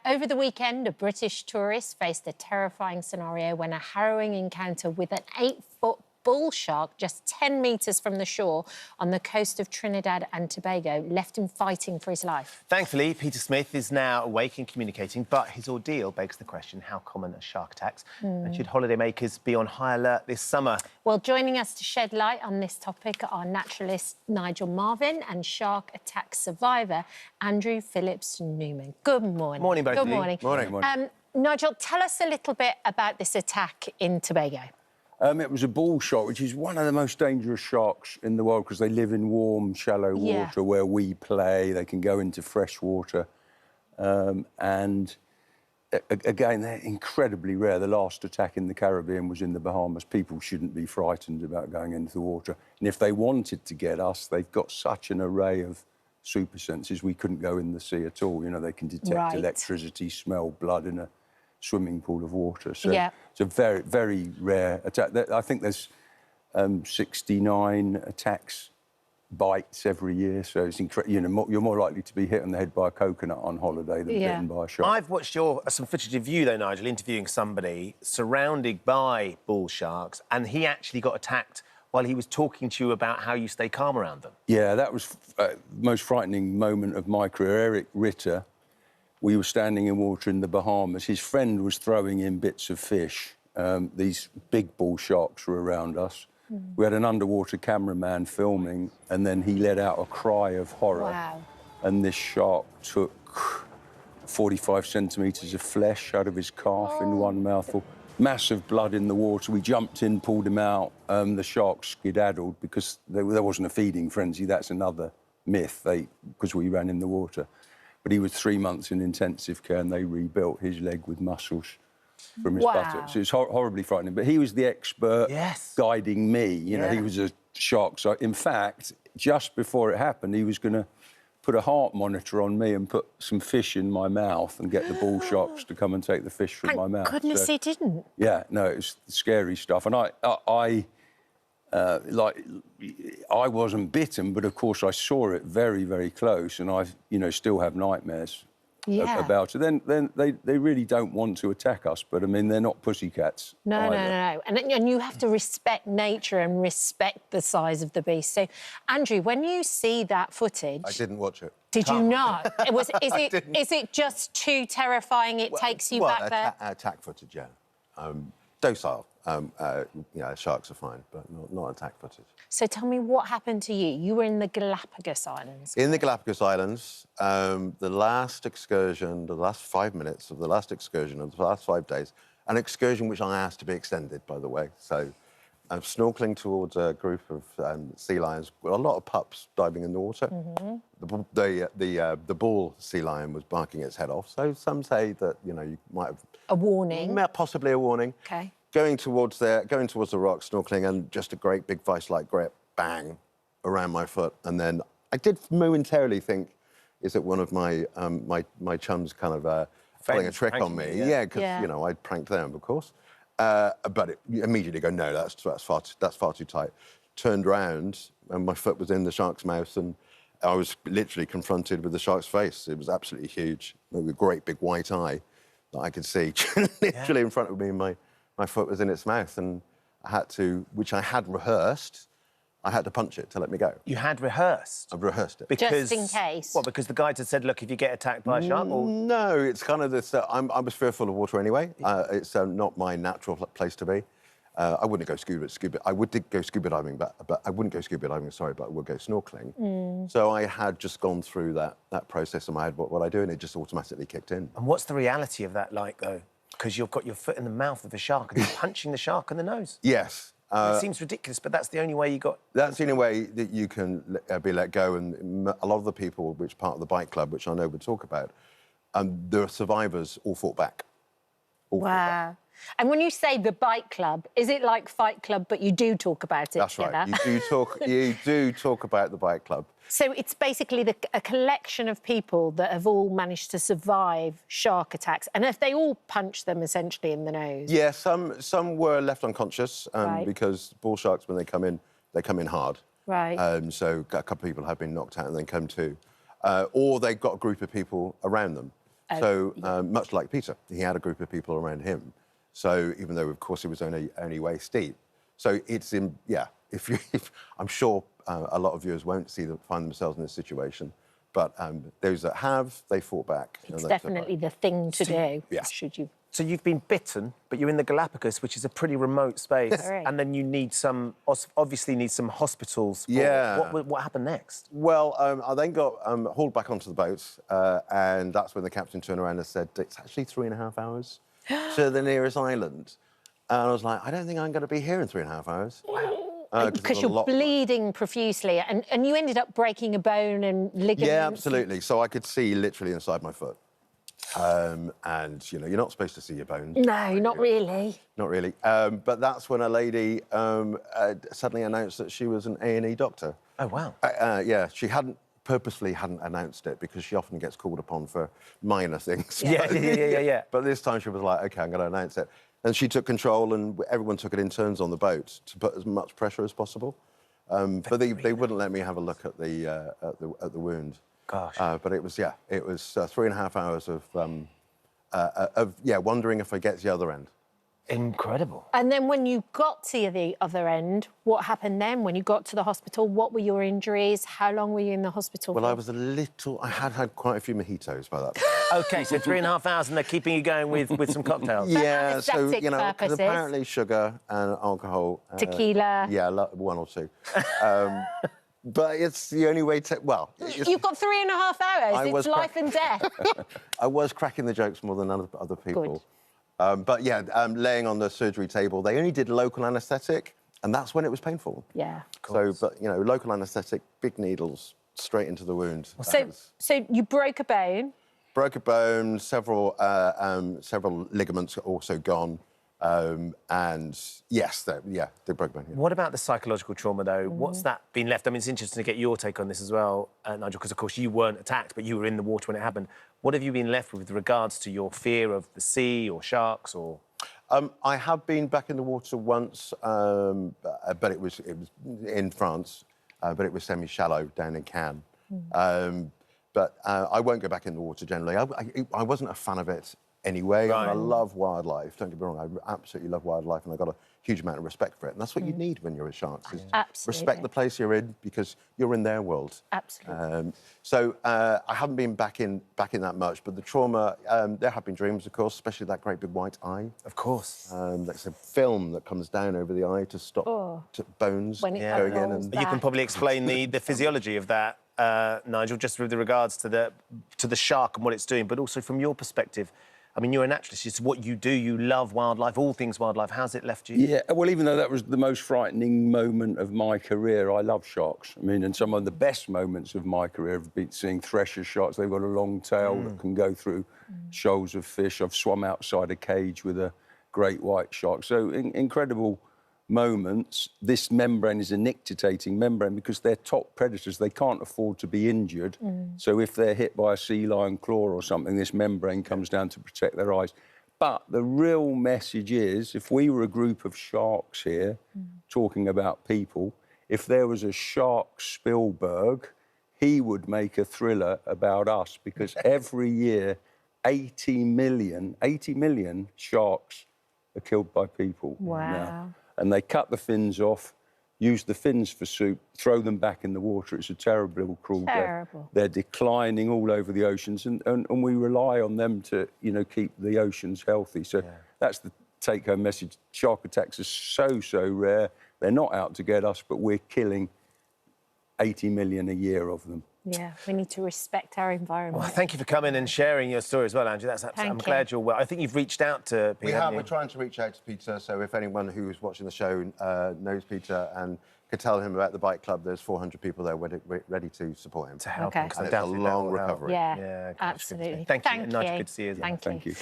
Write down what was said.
Over the weekend, a British tourist faced a terrifying scenario when a harrowing encounter with an 8-foot bull shark just 10 metres from the shore on the coast of Trinidad and Tobago left him fighting for his life. Thankfully, Peter Smith is now awake and communicating, but his ordeal begs the question, how common are shark attacks? And should holidaymakers be on high alert this summer? Well, joining us to shed light on this topic are naturalist Nigel Marvin and shark attack survivor Andrew Phillips Newman. Good morning. Morning, both of you. Good morning. Morning. Nigel, tell us a little bit about this attack in Tobago. It was a bull shark, which is one of the most dangerous sharks in the world because they live in warm, shallow water where we play. They can go into fresh water. And again, they're incredibly rare. The last attack in the Caribbean was in the Bahamas. People shouldn't be frightened about going into the water. And if they wanted to get us, they've got such an array of super senses, we couldn't go in the sea at all. You know, they can detect electricity, smell blood in a swimming pool of water. So it's a very, very rare attack. I think there's 69 attacks, bites every year. So it's incredible. You know, you're more likely to be hit on the head by a coconut on holiday than bitten by a shark. I've watched some footage of you, though, Nigel, interviewing somebody surrounded by bull sharks, and he actually got attacked while he was talking to you about how you stay calm around them. Yeah, that was the most frightening moment of my career. Eric Ritter. We were standing in water in the Bahamas. His friend was throwing in bits of fish. These big bull sharks were around us. We had an underwater cameraman filming, and then he let out a cry of horror. Wow. And this shark took 45 centimetres of flesh out of his calf in one mouthful. Massive blood in the water. We jumped in, pulled him out. The shark skedaddled because there wasn't a feeding frenzy. That's another myth, because we ran in the water. But he was 3 months in intensive care and they rebuilt his leg with muscles from his buttocks. So it's horribly frightening. But he was the expert guiding me. You know, he was a shark. So, in fact, just before it happened, he was going to put a heart monitor on me and put some fish in my mouth and get the bull sharks to come and take the fish from my mouth. Thank goodness he didn't. Yeah, no, it was scary stuff. And I wasn't bitten, but of course I saw it very, very close, and I, still have nightmares about it. Then they really don't want to attack us, but I mean they're not pussycats. No. And you have to respect nature and respect the size of the beast. So, Andrew, when you see that footage, I didn't watch it. Did you not? Is it just too terrifying? It takes you back there. Attack footage, yeah. Docile. Sharks are fine, but not attack footage. So tell me what happened to you. You were in the Galapagos Islands. In the Galapagos Islands, the last excursion, the last 5 minutes of the last excursion of the last 5 days, an excursion which I asked to be extended, by the way. So I'm snorkeling towards a group of sea lions with a lot of pups diving in the water. The bull sea lion was barking its head off. So some say that, you might have... A warning? Possibly a warning. OK. Going towards the rock, snorkeling, and just a great big vice-like grip, bang, around my foot. And then I did momentarily think, is it one of my my chums kind of playing a trick on me? Yeah, because, I'd pranked them, of course. But you immediately go, no, that's far too tight. Turned round, and my foot was in the shark's mouth, and I was literally confronted with the shark's face. It was absolutely huge, with a great big white eye that I could see literally in front of me. My foot was in its mouth, and I had to, which I had rehearsed, I had to punch it to let me go. You had rehearsed? I've rehearsed it. Just in case? What, because the guides had said, look, if you get attacked by a shark, or... No, it's kind of this... I was fearful of water anyway. It's not my natural place to be. I wouldn't go scuba. I would go scuba diving, but I wouldn't go scuba diving, sorry, but I would go snorkeling. So I had just gone through that process in my head, what I do, and it just automatically kicked in. And what's the reality of that like, though? Because you've got your foot in the mouth of the shark and you're punching the shark in the nose. Yes. It seems ridiculous, but that's the only way you got... That's the only way that you can be let go, and a lot of the people, which part of the bike club, which I know we'll talk about, the survivors all fought back. Wow. And when you say the bike club, is it like Fight Club, but you do talk about it That's together? Right. You do talk about the bike club. So it's basically a collection of people that have all managed to survive shark attacks. And if they all punch them, essentially, in the nose? Yeah, some were left unconscious because bull sharks, when they come in hard. Right. So a couple of people have been knocked out and then come to. Or they've got a group of people around them. So much like Peter, he had a group of people around him. So even though, of course, he was only waist deep. So it's in, yeah, if I'm sure a lot of viewers won't find themselves in this situation, but those that have, they fought back. It's definitely the thing to do, yeah. should you. So you've been bitten, but you're in the Galapagos, which is a pretty remote space, Right. and then you need obviously need some hospital support. Yeah. What happened next? Well, I then got hauled back onto the boat, and that's when the captain turned around and said, it's actually 3.5 hours to the nearest island. And I was like, I don't think I'm going to be here in 3.5 hours. Because you're bleeding profusely, and you ended up breaking a bone and ligaments. Yeah, absolutely. So I could see literally inside my foot. And, you know, you're not supposed to see your bones. No, not really. Not really. But that's when a lady suddenly announced that she was an A&E doctor. Oh, wow. Yeah, she purposely hadn't announced it because she often gets called upon for minor things. Yeah. But this time she was like, OK, I'm going to announce it. And she took control, and everyone took it in turns on the boat to put as much pressure as possible. But they wouldn't let me have a look at the wound. Gosh. But it was 3.5 hours of wondering if I get to the other end. Incredible. And then when you got to the other end, what happened then? When you got to the hospital, what were your injuries? How long were you in the hospital Well, for? I had quite a few mojitos by that point. OK, so 3.5 hours, and they're keeping you going with some cocktails. Yeah, so, anesthetic you know, 'cause purposes. apparently sugar and alcohol. Tequila. Yeah, one or two. But it's the only way to, well... You've got 3.5 hours. It's life and death. I was cracking the jokes more than other people. But yeah, laying on the surgery table, they only did local anaesthetic, and that's when it was painful. Yeah. So, but, you know, local anaesthetic, big needles, straight into the wound. So you broke a bone. Broke a bone, several ligaments are also gone. And yes, they broke a bone. Yeah. What about the psychological trauma, though? What's that been left? I mean, it's interesting to get your take on this as well, Nigel, because, of course, you weren't attacked, but you were in the water when it happened. What have you been left with regards to your fear of the sea or sharks or...? I have been back in the water once, but it was in France, but it was semi-shallow down in Cannes. But I won't go back in the water generally. I wasn't a fan of it anyway. Right. And I love wildlife. Don't get me wrong, I absolutely love wildlife, and I've got a huge amount of respect for it. And that's what you need when you're with sharks, is Absolutely. respect the place you're in, because you're in their world. Absolutely. So I haven't been back in that much, but the trauma, there have been dreams, of course, especially that great big white eye. Of course. That's a film that comes down over the eye to stop bones When it going in. unrolls And You can probably explain the physiology of that, Nigel, just with regards to the shark and what it's doing, but also from your perspective. I mean, you're a naturalist. It's what you do. You love wildlife, all things wildlife. How's it left you? Yeah, well, even though that was the most frightening moment of my career, I love sharks. I mean, and some of the best moments of my career have been seeing thresher sharks. They've got a long tail that can go through shoals of fish. I've swum outside a cage with a great white shark. So incredible moments. This membrane is a nictitating membrane because they're top predators. They can't afford to be injured. So if they're hit by a sea lion claw or something, this membrane comes down to protect their eyes. But the real message is, if we were a group of sharks here talking about people, if there was a shark Spielberg, he would make a thriller about us, because every year 80 million sharks are killed by people. Wow. Now. And they cut the fins off, use the fins for soup, throw them back in the water. It's a terrible, cruel death. They're declining all over the oceans, and we rely on them to, you know, keep the oceans healthy. So that's the take-home message. Shark attacks are so rare. They're not out to get us, but we're killing 80 million a year of them. Yeah, we need to respect our environment. Well, thank you for coming and sharing your story as well, Andrew. I'm glad you're well. I think you've reached out to Peter. We have. We're trying to reach out to Peter. So if anyone who's watching the show knows Peter and could tell him about the Bike Club, there's 400 people there ready to support him. To help him. Okay. And it's a long recovery. Yeah, gosh, absolutely. Thank you. Thank Nigel, you. good to see you. Thank you.